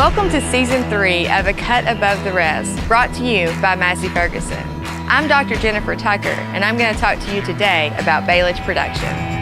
Welcome to Season 3 of A Cut Above the Rest, brought to you by Massey Ferguson. I'm Dr. Jennifer Tucker, and I'm going to talk to you today about baleage production.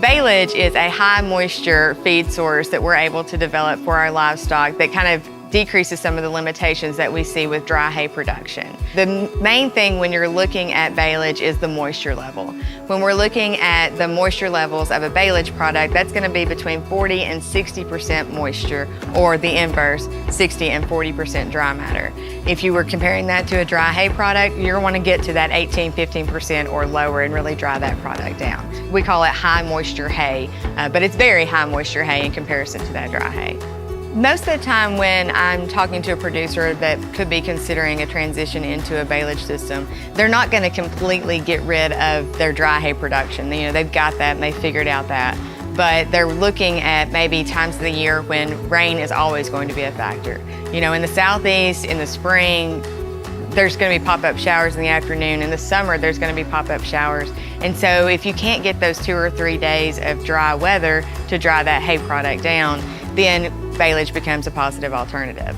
Baleage is a high moisture feed source that we're able to develop for our livestock that kind of decreases some of the limitations that we see with dry hay production. The main thing when you're looking at baleage is the moisture level. When we're looking at the moisture levels of a baleage product, that's going to be between 40 and 60% moisture, or the inverse, 60 and 40% dry matter. If you were comparing that to a dry hay product, you're going to want to get to that 18-15% or lower and really dry that product down. We call it high moisture hay, but it's very high moisture hay in comparison to that dry hay. Most of the time when I'm talking to a producer that could be considering a transition into a baleage system, they're not going to completely get rid of their dry hay production. You know, they've got that and they figured out that. But they're looking at maybe times of the year when rain is always going to be a factor. You know, in the southeast, in the spring, there's going to be pop-up showers in the afternoon. In the summer, there's going to be pop-up showers. And so if you can't get those 2 or 3 days of dry weather to dry that hay product down, then baleage becomes a positive alternative.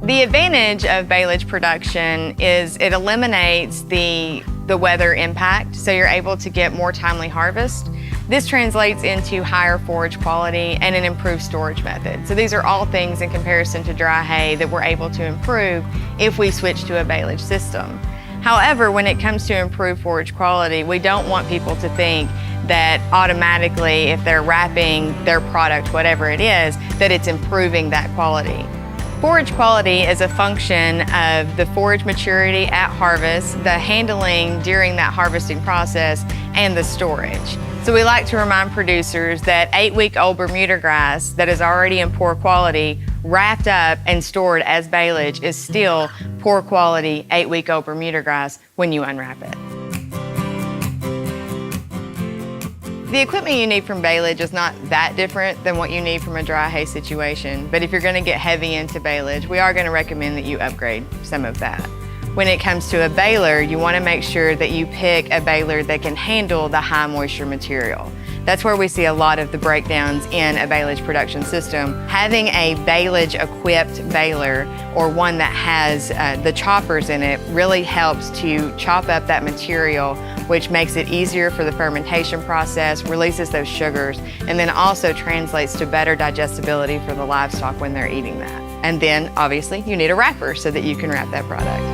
The advantage of baleage production is it eliminates the weather impact, so you're able to get more timely harvest. This translates into higher forage quality and an improved storage method. So these are all things in comparison to dry hay that we're able to improve if we switch to a baleage system. However, when it comes to improved forage quality, we don't want people to think that automatically, if they're wrapping their product, whatever it is, that it's improving that quality. Forage quality is a function of the forage maturity at harvest, the handling during that harvesting process, and the storage. So we like to remind producers that 8-week-old Bermuda grass that is already in poor quality, wrapped up and stored as baleage, is still poor quality 8-week-old Bermuda grass when you unwrap it. The equipment you need from baleage is not that different than what you need from a dry hay situation, but if you're going to get heavy into baleage, we are going to recommend that you upgrade some of that. When it comes to a baler, you want to make sure that you pick a baler that can handle the high moisture material. That's where we see a lot of the breakdowns in a baleage production system. Having a baleage equipped baler, or one that has the choppers in it, really helps to chop up that material, which makes it easier for the fermentation process, releases those sugars, and then also translates to better digestibility for the livestock when they're eating that. And then obviously you need a wrapper so that you can wrap that product.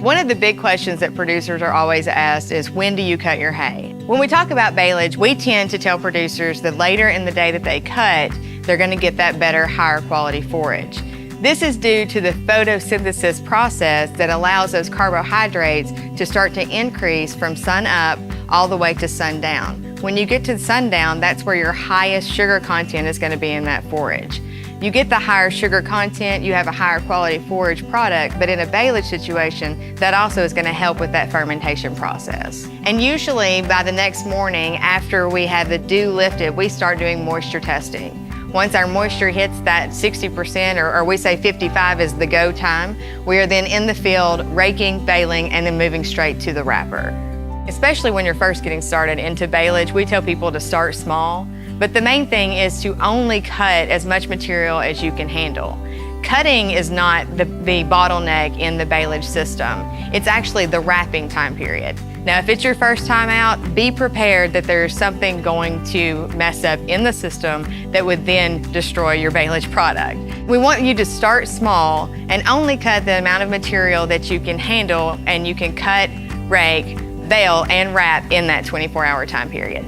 One of the big questions that producers are always asked is, when do you cut your hay? When we talk about baleage, we tend to tell producers that later in the day that they cut, they're going to get that better, higher quality forage. This is due to the photosynthesis process that allows those carbohydrates to start to increase from sun up all the way to sundown. When you get to sundown, that's where your highest sugar content is going to be in that forage. You get the higher sugar content, you have a higher quality forage product, but in a baleage situation, that also is going to help with that fermentation process. And usually by the next morning, after we have the dew lifted, we start doing moisture testing. Once our moisture hits that 60%, or we say 55 is the go time, we are then in the field raking, baling, and then moving straight to the wrapper. Especially when you're first getting started into baleage, we tell people to start small. But the main thing is to only cut as much material as you can handle. Cutting is not the bottleneck in the baleage system. It's actually the wrapping time period. Now, if it's your first time out, be prepared that there's something going to mess up in the system that would then destroy your baleage product. We want you to start small and only cut the amount of material that you can handle, and you can cut, rake, bale, and wrap in that 24-hour time period.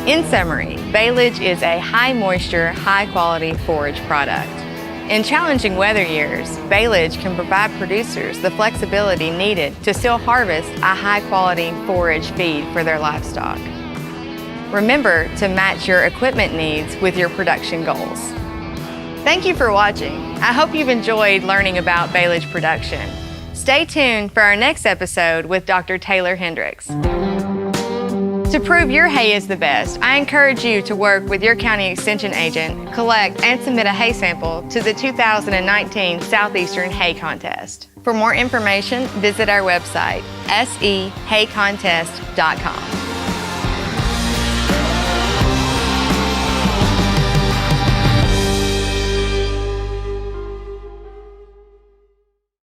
In summary, baleage is a high moisture, high quality forage product. In challenging weather years, baleage can provide producers the flexibility needed to still harvest a high quality forage feed for their livestock. Remember to match your equipment needs with your production goals. Thank you for watching. I hope you've enjoyed learning about baleage production. Stay tuned for our next episode with Dr. Taylor Hendricks. To prove your hay is the best, I encourage you to work with your county extension agent, collect and submit a hay sample to the 2019 Southeastern Hay Contest. For more information, visit our website, sehaycontest.com.